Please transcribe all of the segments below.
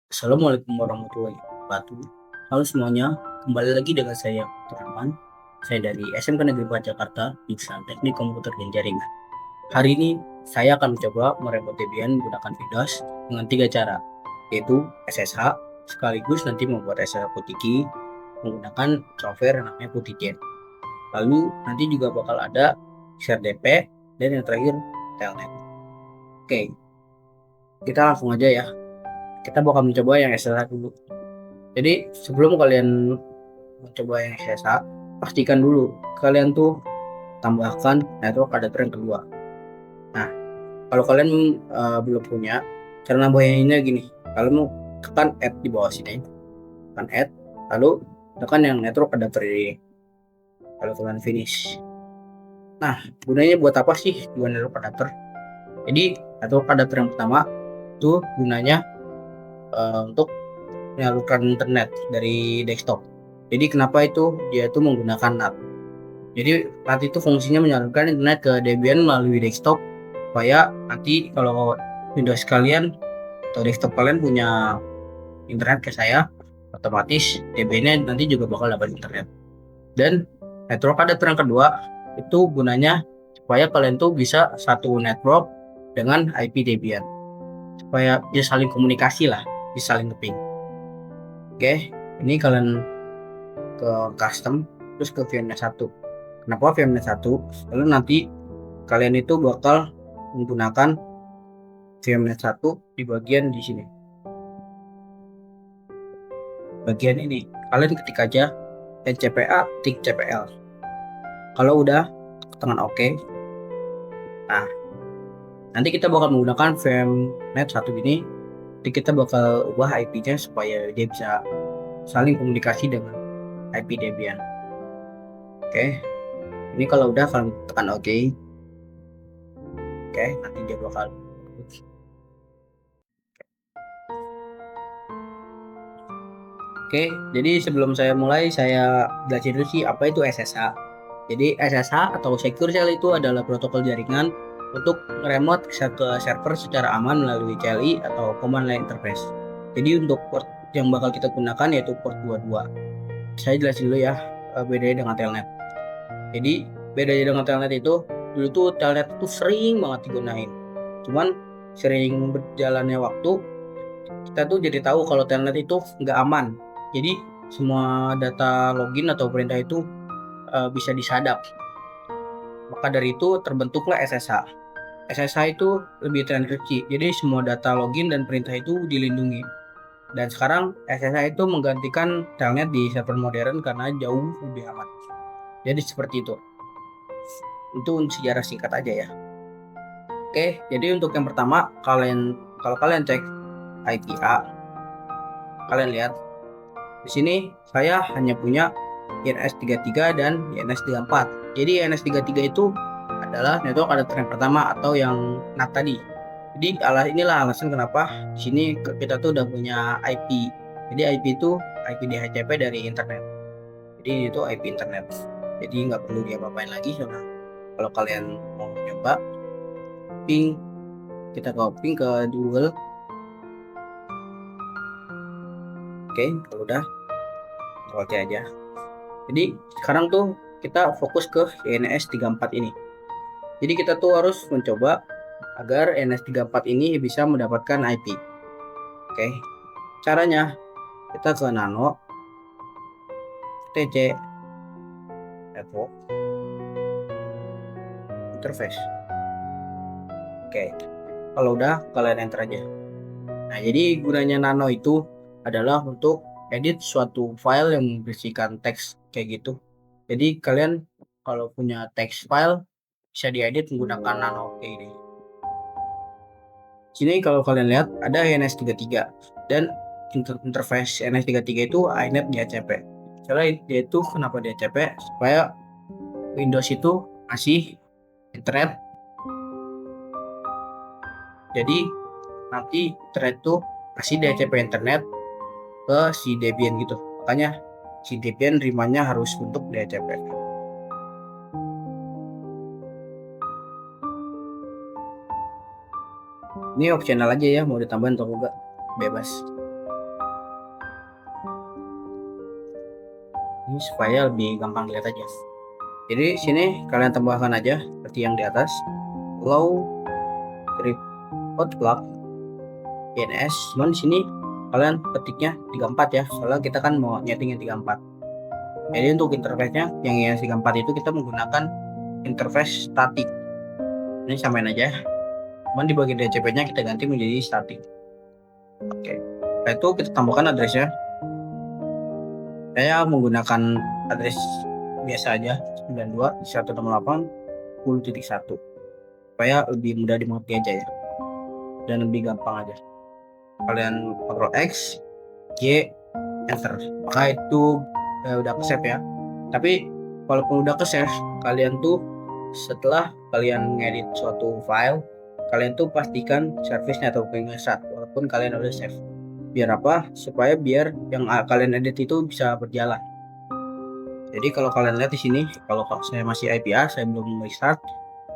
Assalamualaikum warahmatullahi wabarakatuh. Halo semuanya, kembali lagi dengan saya Rahman. Saya dari SMK Negeri 4 Jakarta, jurusan Teknik Komputer dan Jaringan. Hari ini saya akan mencoba meremote Debian menggunakan Windows dengan tiga cara, yaitu SSH, sekaligus nanti membuat SSH Putiki menggunakan software yang namanya Putigen. Lalu nanti juga bakal ada share DP dan yang terakhir telnet. Oke, kita langsung aja ya. Kita bakal mencoba yang SSH dulu. Jadi sebelum kalian mencoba yang SSH, pastikan dulu kalian tuh tambahkan network adapter yang kedua. Nah, kalau kalian belum punya, cara nambahinnya gini. Kalian mau tekan add di bawah sini, tekan add, lalu tekan yang network adapter ini. Kalau kalian finish. Nah, gunanya buat apa sih dua network adapter? Jadi network adapter yang pertama itu gunanya untuk menyalurkan internet dari desktop. Jadi kenapa itu dia itu menggunakan NAT? Jadi NAT itu fungsinya menyalurkan internet ke Debian melalui desktop supaya nanti kalau Windows kalian atau desktop kalian punya internet ke saya, otomatis Debian-nya nanti juga bakal dapat internet. Dan network adapter yang kedua itu gunanya supaya kalian tuh bisa satu network dengan IP Debian supaya bisa saling komunikasi lah, bisa saling ngeping. Oke, ini kalian ke custom terus ke VMnet 1. Kenapa VMnet 1? Lalu nanti kalian itu bakal menggunakan VMnet 1 di bagian di sini. Bagian ini kalian ketik aja ncpa tik cpl. Kalau udah tekan OK. Nah, nanti kita bakal menggunakan VMnet 1 ini. Jadi kita bakal ubah IP-nya supaya dia bisa saling komunikasi dengan IP Debian. Oke. Ini kalau udah kalian tekan OK. Oke, nanti dia bakal Oke, jadi sebelum saya mulai, saya jelasin dulu sih apa itu SSH. Jadi SSH atau Secure Shell itu adalah protokol jaringan untuk remote ke server secara aman melalui CLI atau Command Line Interface. Jadi untuk port yang bakal kita gunakan yaitu port 22. Saya jelasin dulu ya bedanya dengan telnet. Jadi bedanya dengan telnet itu dulu tuh telnet itu sering banget digunain. Cuman sering berjalannya waktu kita tuh jadi tahu kalau telnet itu nggak aman. Jadi semua data login atau perintah itu bisa disadap. Maka dari itu terbentuklah SSH. SSH itu lebih terenkripsi. Jadi semua data login dan perintah itu dilindungi. Dan sekarang SSH itu menggantikan telnet di server modern karena jauh lebih aman. Jadi seperti itu. Itu sejarah singkat aja ya. Oke, jadi untuk yang pertama kalau kalian cek IPA, kalian lihat di sini saya hanya punya INS33 dan INS34. Jadi INS33 itu adalah network adapter yang pertama atau yang NAT tadi. Jadi inilah alasan kenapa di sini kita tuh udah punya IP. Jadi IP itu IP DHCP dari internet. Jadi itu IP internet. Jadi nggak perlu diapa-apain lagi. Kalau kalian mau coba ping, kita ping ke Google. Oke, kalau udah oke aja. Jadi sekarang tuh kita fokus ke INS34 ini. Jadi kita tuh harus mencoba agar INS34 ini bisa mendapatkan IP. Oke, caranya kita ke nano tc network interface. Oke, kalau udah kalian enter aja. Nah, jadi gunanya nano itu adalah untuk edit suatu file yang berisikan teks kayak gitu. Jadi kalian kalau punya text file bisa diedit menggunakan nano kayak ini. Sini kalau kalian lihat ada INS33 dan interface INS33 itu iNet DHCP. Cara dia itu kenapa DHCP? Supaya Windows itu ngasih internet. Jadi nanti internet itu kasih DHCP internet ke si Debian gitu. Makanya si Debian nerimanya harus untuk DHCP. Ini optional aja ya, mau ditambahin atau enggak bebas. ini supaya lebih gampang dilihat aja. Jadi sini kalian tambahkan aja seperti yang di atas, low tripod plug INS. Cuman di sini kalian ketiknya 34 ya, soalnya kita kan mau nyeting yang 34. Jadi untuk interface-nya yang INS 34 itu kita menggunakan interface static. Ini samain aja. Cuman di bagian DCP-nya kita ganti menjadi static. Oke. Setelah itu kita tambahkan addressnya. Saya menggunakan address biasa aja, 92.168.10.1 supaya lebih mudah dimengerti aja ya, dan lebih gampang aja. Kalian Ctrl X, Y, Enter. Maka itu udah ke save ya. Tapi walaupun udah ke save, kalian tuh setelah kalian ngedit suatu file, kalian tuh pastikan service-nya atau pengeset walaupun kalian udah save. Biar apa? Supaya biar yang kalian edit itu bisa berjalan. Jadi kalau kalian lihat di sini, kalau saya masih IPA, saya belum restart,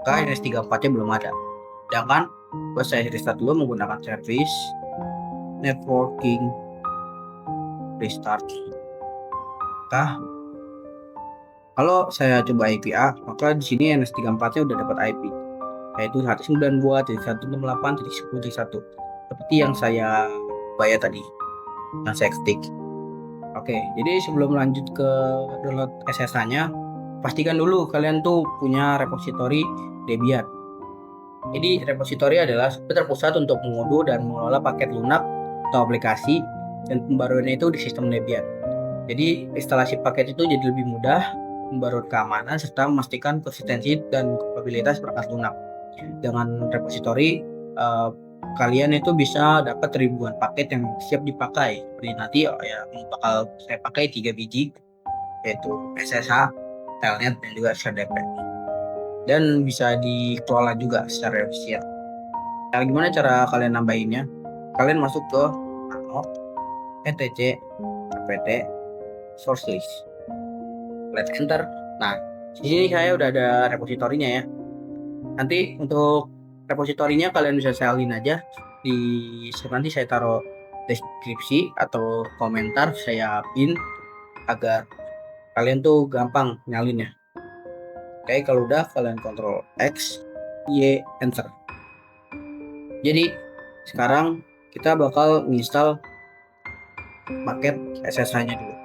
maka INS34-nya belum ada. Sedangkan buat saya restart dulu menggunakan service networking restart. Maka kalau saya coba IPA, maka di sini INS34-nya udah dapat IP, yaitu 192.168.10.1 seperti yang saya bayar tadi, yang saya ketik. Oke, jadi sebelum lanjut ke download SSH-nya, pastikan dulu kalian tuh punya repository Debian. Jadi repository adalah terpusat untuk mengunduh dan mengelola paket lunak atau aplikasi, dan pembaruannya itu di sistem Debian. Jadi instalasi paket itu jadi lebih mudah, membarui keamanan, serta memastikan konsistensi dan kapabilitas perangkat lunak. Dengan repository, kalian itu bisa dapat ribuan paket yang siap dipakai. Seperti nanti ya bakal saya pakai 3 biji, yaitu SSH, Telnet, dan juga SHDP. Dan bisa dikelola juga secara efisien. Nah, gimana cara kalian nambahinnya? Kalian masuk ke nano, etc, apt, source list. Let's enter. Nah, di sini saya udah ada repositorinya ya. Nanti untuk repositorinya kalian bisa salin aja nanti saya taruh deskripsi atau komentar, saya pin agar kalian tuh gampang nyalinnya. Oke, kalau udah kalian Ctrl X, Y, Enter. Jadi sekarang kita bakal install paket SSH-nya dulu.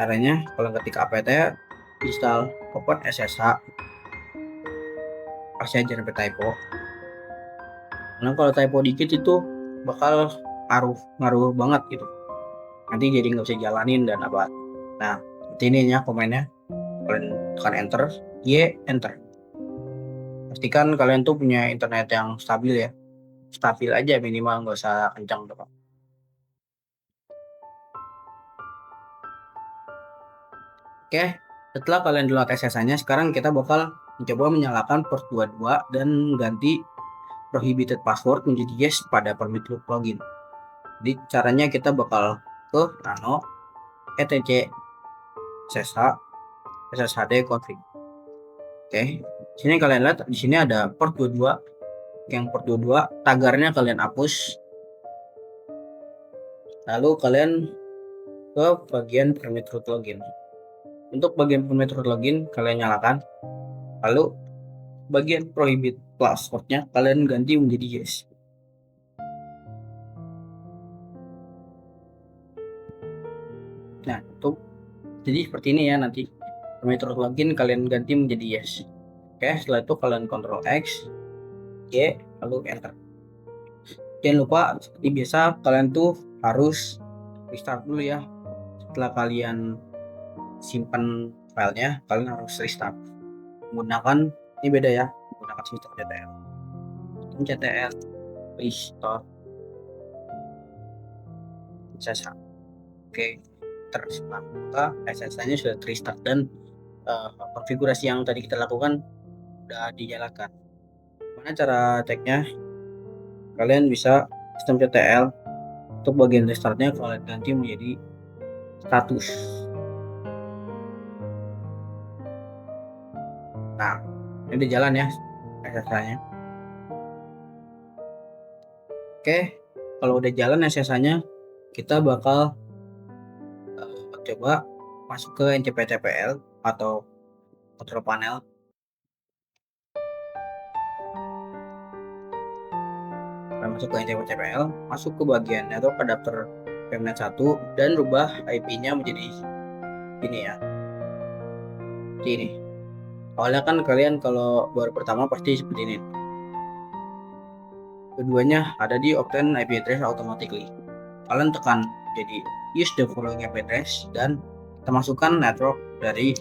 Caranya kalau ketik apt install open SSH, pasti aja sampai typo. Karena kalau typo dikit itu bakal ngaruh banget gitu. Nanti jadi nggak bisa jalanin dan apa. Nah, seperti ini ya komennya. Kalian tekan enter, Y, enter. Pastikan kalian tuh punya internet yang stabil ya. Stabil aja minimal, nggak usah kencang tuh. Oke, setelah kalian download SSH-nya, sekarang kita bakal mencoba menyalakan port 22 dan ganti prohibited password menjadi yes pada permit root login. Jadi caranya kita bakal ke nano, etc, ssh, sshd config. Oke, sini kalian lihat di sini ada port 22. Yang port 22 tagarnya kalian hapus. Lalu kalian ke bagian permit root login. Untuk bagian permit root login kalian nyalakan. Lalu bagian prohibit passwordnya kalian ganti menjadi yes. Nah, itu jadi seperti ini ya nanti. Permit root login kalian ganti menjadi yes. Oke, setelah itu kalian Ctrl X, Y, lalu enter. Jangan lupa seperti biasa kalian tuh harus restart dulu ya. Setelah kalian simpan filenya, kalian harus restart. Menggunakan ini beda ya, menggunakan sistem CTL. Sistem CTL restore SSH. Oke, terus maka SSH-nya sudah restart dan konfigurasi yang tadi kita lakukan sudah dijalankan. Gimana cara ceknya? Kalian bisa sistem CTL untuk bagian restartnya kalian ganti menjadi status. Nah, ini udah jalan ya SSH-nya. Oke, kalau udah jalan SSH-nya, kita bakal coba masuk ke NCPTPL atau control panel. Kalian masuk ke NCPTPL, masuk ke bagian network adapter Pemnet 1 dan rubah IP-nya menjadi ini ya. Ini. Awalnya kan kalian kalau baru pertama pasti seperti ini. Keduanya ada di obtain IP address automatically. Kalian tekan jadi use the following IP address dan kita masukkan network dari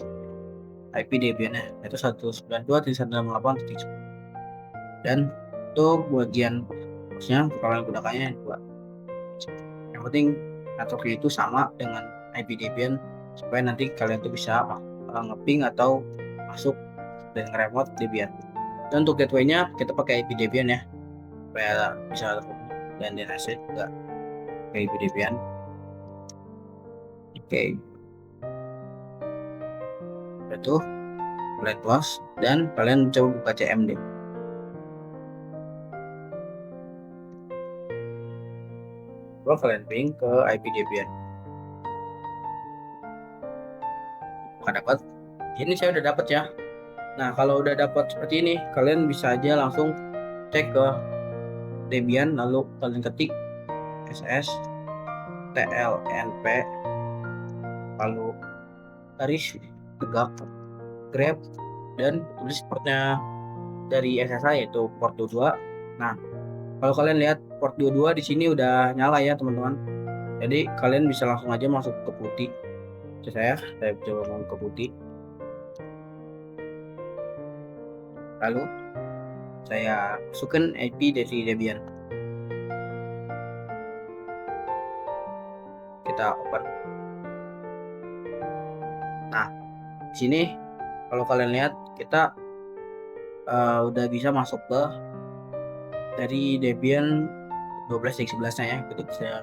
IP Debian-nya yaitu 192.168.10. Dan untuk bagian hostnya kalian gunakannya dua. Yang penting networknya itu sama dengan IP Debian supaya nanti kalian tuh bisa nge-ping atau masuk dan nge-remote Debian. Dan untuk gateway-nya kita pakai IP Debian ya supaya bisa dan DNS juga kayak IP Debian. Oke, itu kalian close dan kalian coba buka CMD. Coba kalian ping ke IP Debian. Apakah dapat? Ini saya udah dapat ya. Nah, kalau udah dapat seperti ini, kalian bisa aja langsung cek ke Debian, lalu kalian ketik ss tlnp lalu garis tegak grep dan tulis portnya dari SSH yaitu port 22. Nah, kalau kalian lihat port 22 di sini udah nyala ya teman-teman. Jadi kalian bisa langsung aja masuk ke putih. Saya coba mau ke putih. Lalu saya masukkan IP dari Debian. Kita open. Nah, di sini kalau kalian lihat kita udah bisa masuk ke dari Debian 12.11-nya ya.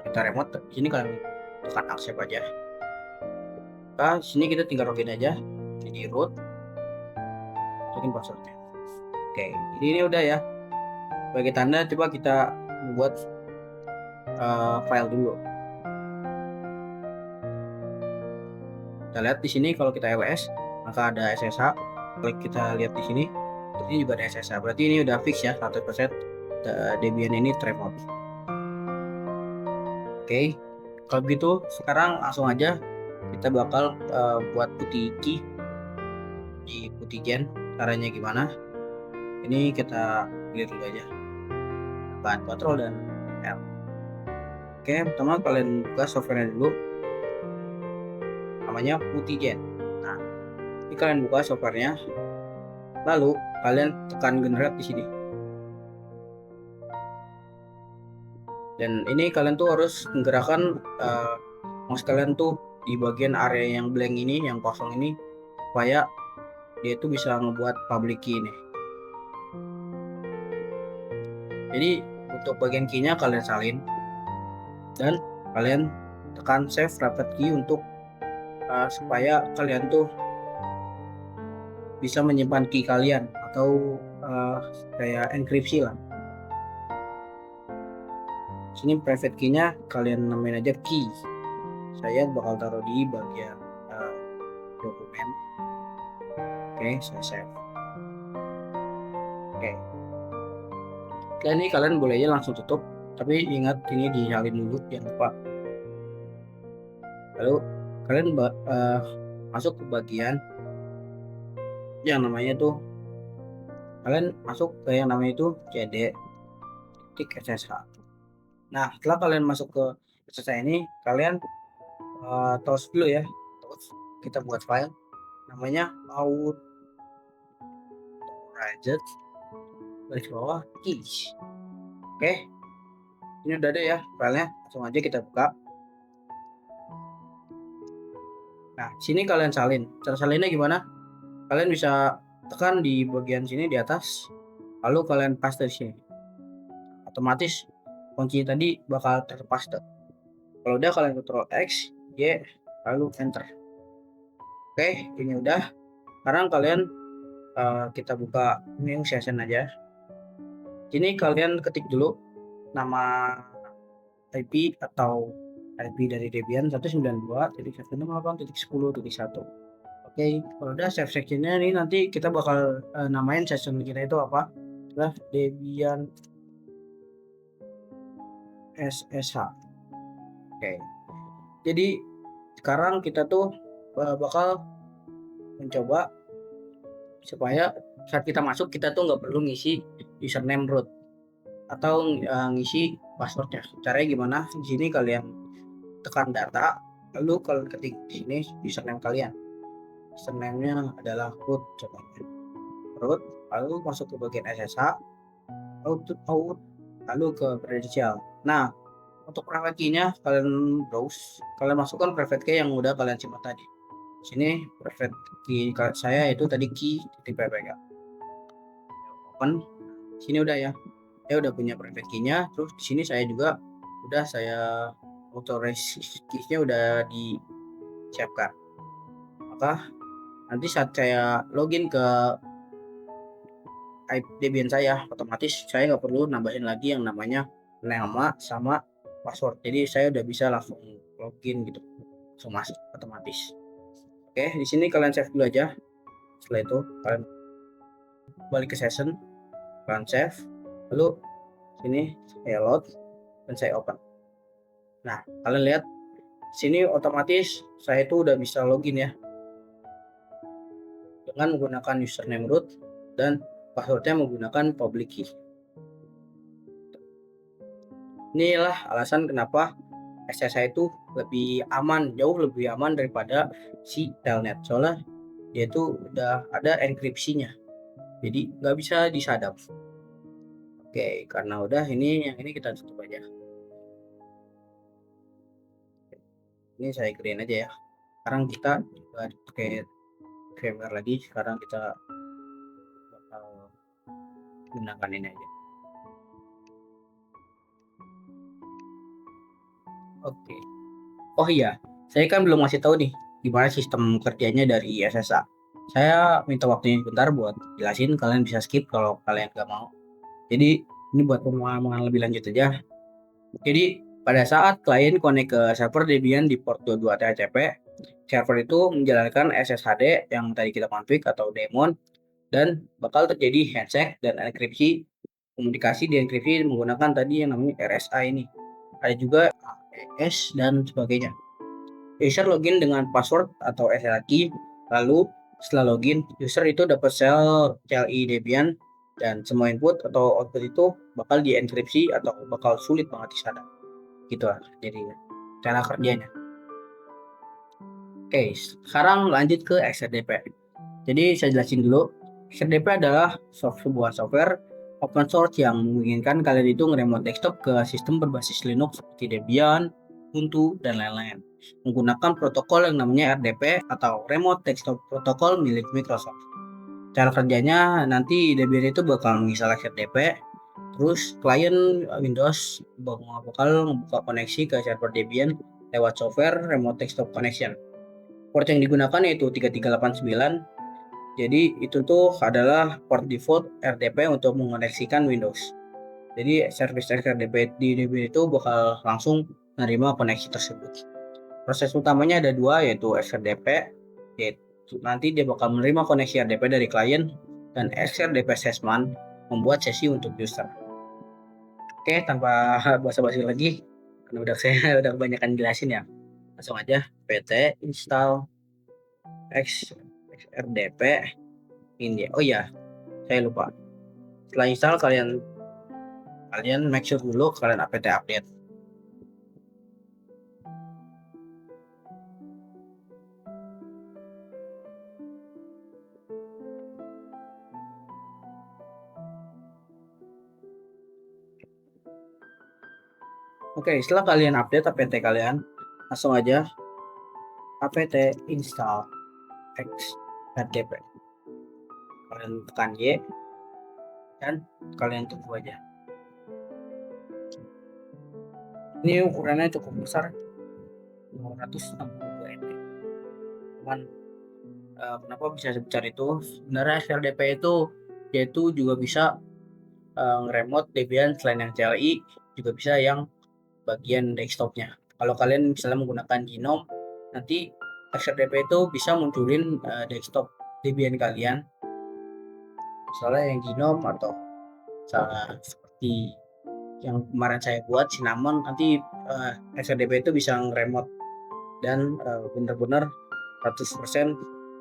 Kita remote. Di sini kalian tekan accept aja. Nah, sini kita tinggal login aja. Jadi root. Masukin passwordnya. Oke, ini udah ya. Bagi tanda coba kita membuat file dulu. Kita lihat di sini kalau kita ls maka ada SSH. Kalau kita lihat di sini, ini juga ada SSH. Berarti ini udah fix ya 100% Debian ini remote. Oke, kalau gitu sekarang langsung aja kita bakal buat putih key di putih gen. Caranya gimana? Ini kita clear dulu aja. Bahan Ctrl dan L. Oke, pertama kalian buka software dulu. Namanya Putigen. Nah, ini kalian buka softwarenya, lalu kalian tekan generate di sini. Dan ini kalian tuh harus menggerakkan mouse kalian tuh di bagian area yang blank ini, yang kosong ini, supaya dia itu bisa membuat public key ini. Jadi untuk bagian key-nya kalian salin dan kalian tekan save private key untuk supaya kalian tuh bisa menyimpan key kalian atau kayak enkripsi lah. Sini private key-nya kalian namain aja key. Saya bakal taruh di bagian dokumen. Oke, saya save. Oke. Dan ini kalian boleh aja langsung tutup, tapi ingat ini disalin dulu, jangan lupa. Lalu kalian masuk ke bagian yang namanya tuh, kalian masuk ke yang namanya itu cd titik ssh. Nah, setelah kalian masuk ke SSH ini, kalian toast dulu ya. Toast. Kita buat file namanya authorized garis bawah keys. Oke, ini udah ada ya filenya. Langsung aja kita buka. Nah, sini kalian salin. Cara salinnya gimana? Kalian bisa tekan di bagian sini di atas, lalu kalian paste di sini. Otomatis kunci tadi bakal terpaste. Kalau udah kalian Ctrl X, Y, lalu Enter. Oke, ini udah. Sekarang kalian kita buka new session aja. Sini kalian ketik dulu nama IP atau IP dari Debian 192.168.10.1. Oke, kalau udah save sectionnya nih, nanti kita bakal namain session kita itu apa? Adalah Debian SSH. Oke, jadi sekarang kita tuh bakal mencoba supaya saat kita masuk kita tuh nggak perlu ngisi username root atau ngisi passwordnya. Caranya gimana? Di sini kalian tekan data, lalu kalian ketik di sini username kalian. Username-nya adalah root, contohnya root, lalu masuk ke bagian SSH, lalu ke credential. Nah, untuk private key-nya kalian browse, kalian masukkan private key yang udah kalian simpan tadi. Sini private key saya itu tadi key.ppk. Open. Sini udah ya. Saya udah punya private key-nya. Terus di sini saya juga udah saya authorize key-nya udah disiapkan. Maka nanti saat saya login ke Debian saya, otomatis saya nggak perlu nambahin lagi yang namanya nama sama password. Jadi saya udah bisa langsung login gitu, langsung masuk otomatis. Oke, di sini kalian save dulu aja. Setelah itu kalian balik ke session, kalian save, lalu sini saya load dan saya open. Nah, kalian lihat sini otomatis saya itu udah bisa login ya dengan menggunakan username root dan passwordnya menggunakan public key. Inilah alasan kenapa SSH itu lebih aman, jauh lebih aman daripada si telnet. Soalnya dia itu udah ada enkripsinya, jadi nggak bisa disadap. Oke, karena udah yang ini kita tutup aja. Ini saya green aja ya. Sekarang kita juga pakai VMware lagi. Sekarang kita bakal gunakan ini aja. Oke. Oh iya, saya kan belum ngasih tahu nih gimana sistem kerjanya dari SSH. Saya minta waktunya bentar buat jelasin, kalian bisa skip kalau kalian nggak mau. Jadi ini buat pemahaman lebih lanjut aja. Jadi pada saat klien connect ke server Debian di port 22 TCP, server itu menjalankan SSHD yang tadi kita config atau daemon, dan bakal terjadi handshake dan enkripsi, komunikasi dienkripsi menggunakan tadi yang namanya RSA ini. Ada juga AES dan sebagainya. User login dengan password atau SSH key, lalu setelah login, user itu dapat CLI Debian dan semua input atau output itu bakal dienkripsi atau bakal sulit banget disadap. Gitu lah jadi cara kerjanya. Oke, sekarang lanjut ke XRDP. Jadi saya jelasin dulu. XRDP adalah sebuah software open source yang memungkinkan kalian itu nge-remote desktop ke sistem berbasis Linux seperti Debian, Ubuntu, dan lain-lain menggunakan protokol yang namanya RDP atau Remote Desktop Protocol milik Microsoft. Cara kerjanya nanti Debian itu bakal menginstal XRDP, terus klien Windows bakal membuka koneksi ke server Debian lewat software Remote Desktop Connection. Port yang digunakan yaitu 3389. Jadi itu tuh adalah port default RDP untuk mengoneksikan Windows. Jadi service RDP di Debian itu bakal langsung menerima koneksi tersebut. Proses utamanya ada dua, yaitu XRDP, yaitu nanti dia bakal menerima koneksi RDP dari klien, dan XRDP Sesman membuat sesi untuk user. Oke, tanpa basa-basi lagi, karena saya udah kebanyakan jelasin ya, langsung aja pt install XRDP ini. Oh iya, saya lupa. Setelah install kalian make sure dulu kalian apt update. Oke, setelah kalian update apt kalian, langsung aja apt install XRDP. Kalian tekan Y dan kalian tunggu aja. Ini ukurannya cukup besar, 562 MB. Cuman kenapa bisa sebesar itu? Sebenarnya XRDP itu yaitu juga bisa nge-remote Debian selain yang CLI, juga bisa yang bagian desktopnya. Kalau kalian misalnya menggunakan Genome, nanti XRDP itu bisa munculin desktop Debian kalian, misalnya yang Genome atau misalnya seperti yang kemarin saya buat Cinnamon, nanti XRDP itu bisa nge-remote dan benar-benar 100%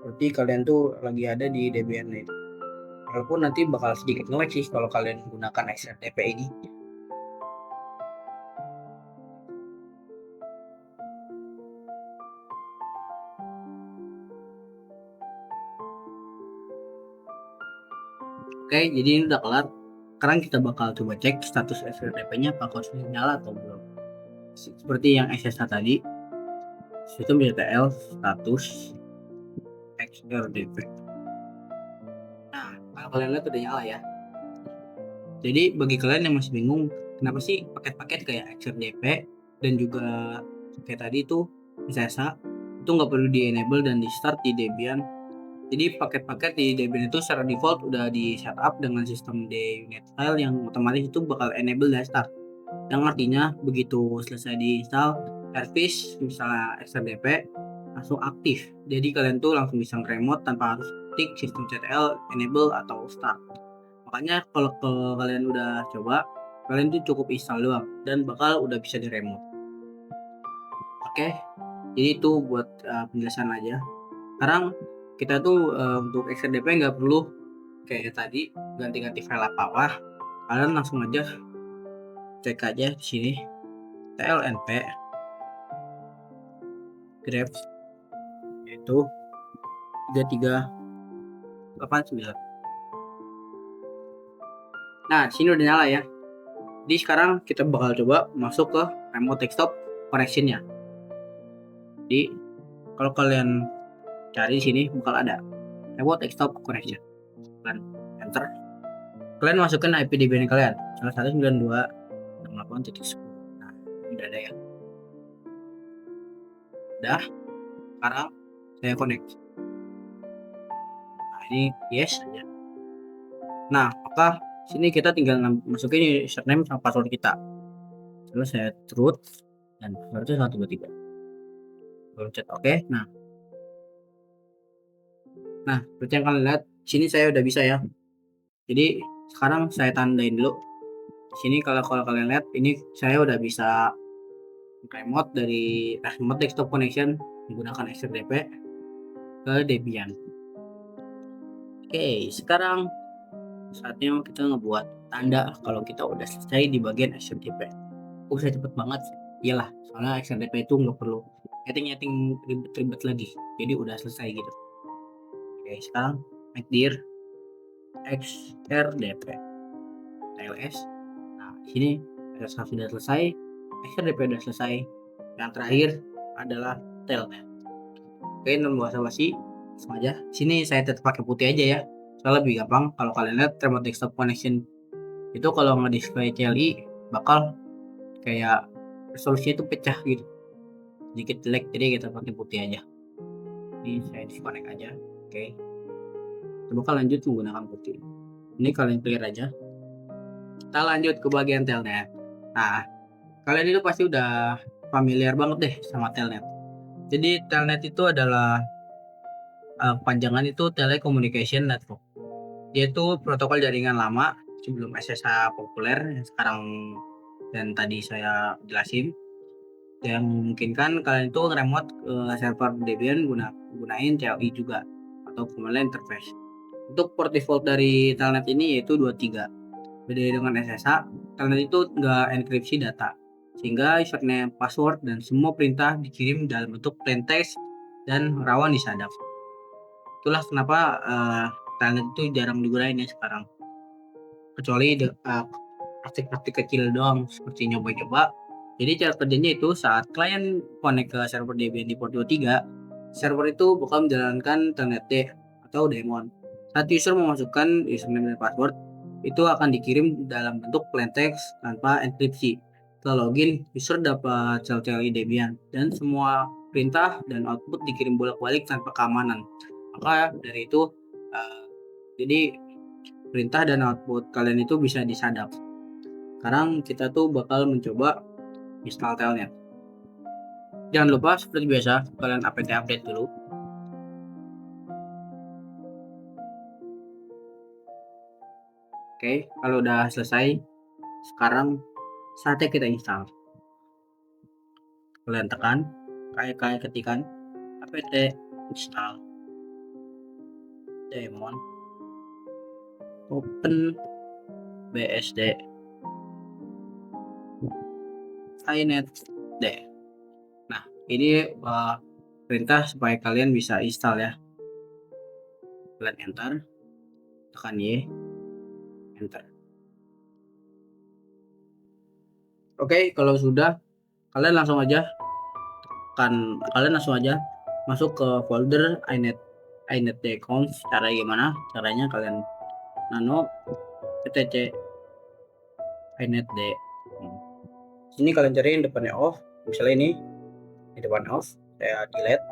berarti kalian tuh lagi ada di Debian itu. Walaupun nanti bakal sedikit nge-lag sih kalau kalian menggunakan XRDP ini. Oke, jadi ini udah kelar. Sekarang kita bakal coba cek status XRDP-nya apakah sudah nyala atau belum. Seperti yang SSH tadi, sistem BTL status XRDP. Nah, kalau kalian lihat udah nyala ya. Jadi bagi kalian yang masih bingung, kenapa sih paket-paket kayak XRDP dan juga kayak tadi itu SSH itu nggak perlu di-enable dan di-start di Debian. Jadi paket-paket di Debian itu secara default udah di setup dengan sistem unit file yang otomatis itu bakal enable dan start. Yang artinya begitu selesai di-install service misalnya XRDP langsung aktif. Jadi kalian tuh langsung bisa remote tanpa harus klik systemctl enable atau start. Makanya kalau kalian udah coba, kalian tuh cukup install doang dan bakal udah bisa di remote. Oke, jadi itu buat penjelasan aja. Sekarang kita tuh untuk XRDP nggak perlu kayak tadi ganti-ganti file apa-apa. Kalian langsung aja cek aja di sini tlnp grep yaitu 3389. Nah, di sini udah nyala ya. Jadi sekarang kita bakal coba masuk ke remote desktop connection-nya. Jadi kalau kalian cari di sini bakal ada remote desktop connection. Kalian enter. Kalian masukin IP Debian kalian. Salah 192.168.10. Nah, ini udah ada ya. Udah. Sekarang saya connect. Nah, ini yes aja. Nah, maka sini kita tinggal masukin username sama password kita. Lalu saya root dan passwordnya 123. Pencet oke. Nah, seperti yang kalian lihat, sini saya udah bisa ya. Jadi sekarang saya tandain dulu. Sini kalau kalian lihat, ini saya udah bisa remote dari remote desktop connection menggunakan XRDP ke Debian. Oke, sekarang saatnya kita ngebuat tanda kalau kita udah selesai di bagian XRDP. Bisa cepet banget, iyalah, soalnya XRDP itu nggak perlu nyeting ribet-ribet lagi, jadi udah selesai gitu. Oke, sekarang make dir XRDP TLS. Nah, di sini RSH sudah selesai, XRDP sudah selesai. Yang terakhir adalah telnet. Oke, nggak basa-basi, langsung aja. Sini saya tetap pakai putih aja ya, soalnya lebih gampang. Kalau kalian lihat remote desktop connection itu kalau nge-display CLI bakal kayak resolusinya itu pecah gitu, sedikit jelek, jadi kita pakai putih aja. Ini saya disconnect aja. Oke, kita bakal lanjut menggunakan putih. Ini kalian clear aja. Kita lanjut ke bagian telnet. Nah, kalian itu pasti udah familiar banget deh sama telnet. Jadi telnet itu adalah panjangan itu Telecommunication Network. Dia itu protokol jaringan lama sebelum SSH populer yang sekarang dan tadi saya jelasin, yang memungkinkan kalian itu nge-remote server Debian gunain CLI juga atau command interface. Untuk port default dari telnet ini yaitu 23. Beda dengan SSH, telnet itu nggak enkripsi data, sehingga username, password, dan semua perintah dikirim dalam bentuk plain text dan rawan disadap. Itulah kenapa telnet itu jarang digunain ya sekarang. Kecuali praktik-praktik kecil doang seperti nyoba-nyoba. Jadi cara kerjanya itu saat klien connect ke server Debian di port 23, server itu bakal menjalankan telnet atau daemon. Saat user memasukkan username dan password, itu akan dikirim dalam bentuk plain text tanpa enkripsi. Setelah login, user dapat CLI Debian dan semua perintah dan output dikirim bolak-balik tanpa keamanan. Maka dari itu jadi perintah dan output kalian itu bisa disadap. Sekarang kita tuh bakal mencoba install telnet. Jangan lupa seperti biasa kalian update dulu. Oke, kalau udah selesai, sekarang saatnya kita install. Kalian tekan, kalian ketikan apt install daemon open bsd inet d. Nah, ini perintah supaya kalian bisa install ya. Kalian enter, tekan Y, enter. Oke, kalau sudah kalian langsung aja masuk ke folder inetdconf. Cara gimana? Caranya kalian nano etc inetd. Sini kalian cari yang depannya off, misalnya ini di depan off, saya delete.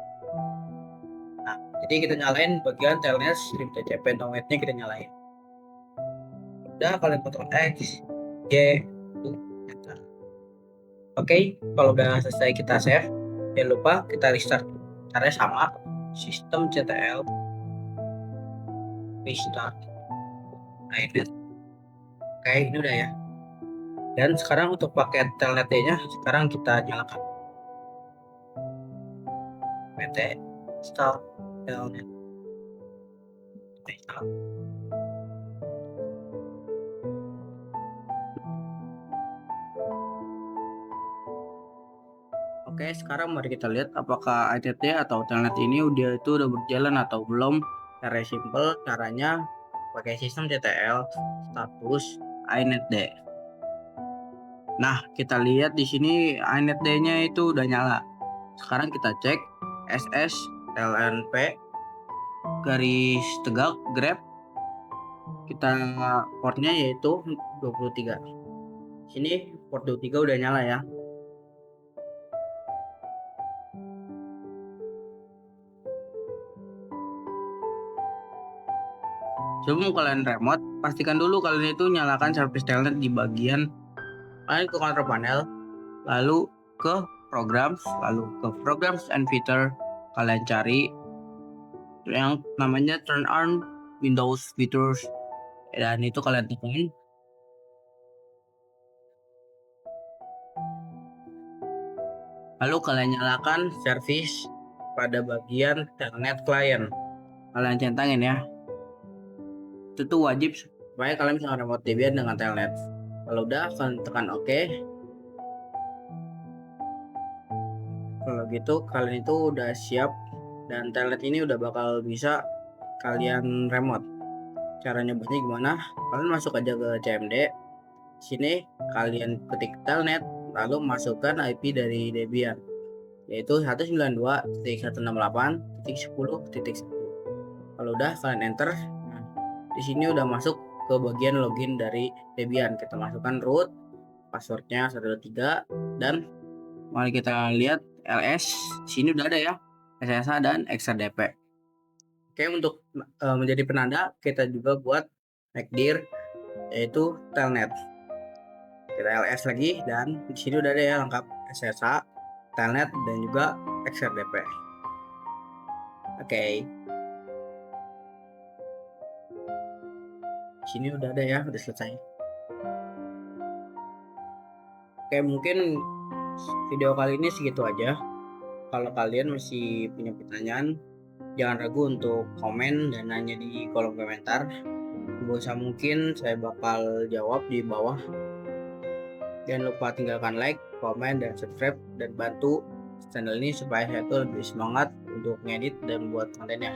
Nah, jadi kita nyalain bagian telnet strip tcp downloadnya, kita nyalain. Udah, kalian Ctrl X Y enter. Oke, kalau udah selesai kita save, jangan lupa kita restart. Caranya sama, systemctl restart inet. Oke, ini udah ya. Dan sekarang untuk paket telnet-nya sekarang kita nyalakan. pt install telnet. Install. Oke, sekarang mari kita lihat apakah ITT atau telnet ini udah berjalan atau belum. Cara simple, caranya pakai sistem CTL status inetd. Nah, kita lihat di sini inetd-nya itu udah nyala. Sekarang kita cek ss lnp garis tegak grep. Kita portnya yaitu 23. Sini port 23 udah nyala ya. Sebelum kalian remote, pastikan dulu kalian itu nyalakan service telnet di bagian kalian ke control panel, lalu ke programs, and feature. Kalian cari yang namanya turn on Windows features, dan itu kalian tekan. Lalu kalian nyalakan service pada bagian telnet client. Kalian centangin ya. Itu tuh wajib supaya kalian bisa remote Debian dengan telnet. Kalau udah, kalian tekan OK. Kalau gitu kalian itu udah siap dan telnet ini udah bakal bisa kalian remote. Cara nyebutnya gimana? Kalian masuk aja ke CMD. Sini kalian ketik telnet, lalu masukkan IP dari Debian, yaitu 192.168.10.1. Kalau udah, kalian enter. Nah, di sini udah masuk ke bagian login dari Debian. Kita masukkan root, passwordnya 123, dan mari kita lihat ls. Sini udah ada ya SSH dan XRDP. Oke, untuk menjadi penanda kita juga buat MACdir yaitu telnet. Kita ls lagi, dan di sini udah ada ya lengkap SSH, telnet, dan juga XRDP. Oke. Sini udah ada ya, udah selesai. Oke, mungkin video kali ini segitu aja. Kalau kalian masih punya pertanyaan, jangan ragu untuk komen dan nanya di kolom komentar. Sebisa mungkin saya bakal jawab di bawah. Jangan lupa tinggalkan like, komen, dan subscribe, dan bantu channel ini supaya saya tuh lebih semangat untuk ngedit dan buat kontennya.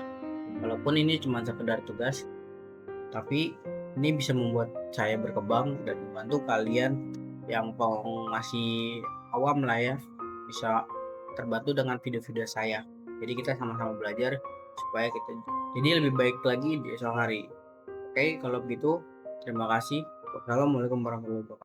Walaupun ini cuma sekedar tugas, tapi ini bisa membuat saya berkembang dan membantu kalian yang masih awam lah ya, bisa terbantu dengan video-video saya. Jadi kita sama-sama belajar supaya kita jadi lebih baik lagi di esok hari. Oke, kalau begitu terima kasih. Wassalamualaikum warahmatullahi wabarakatuh.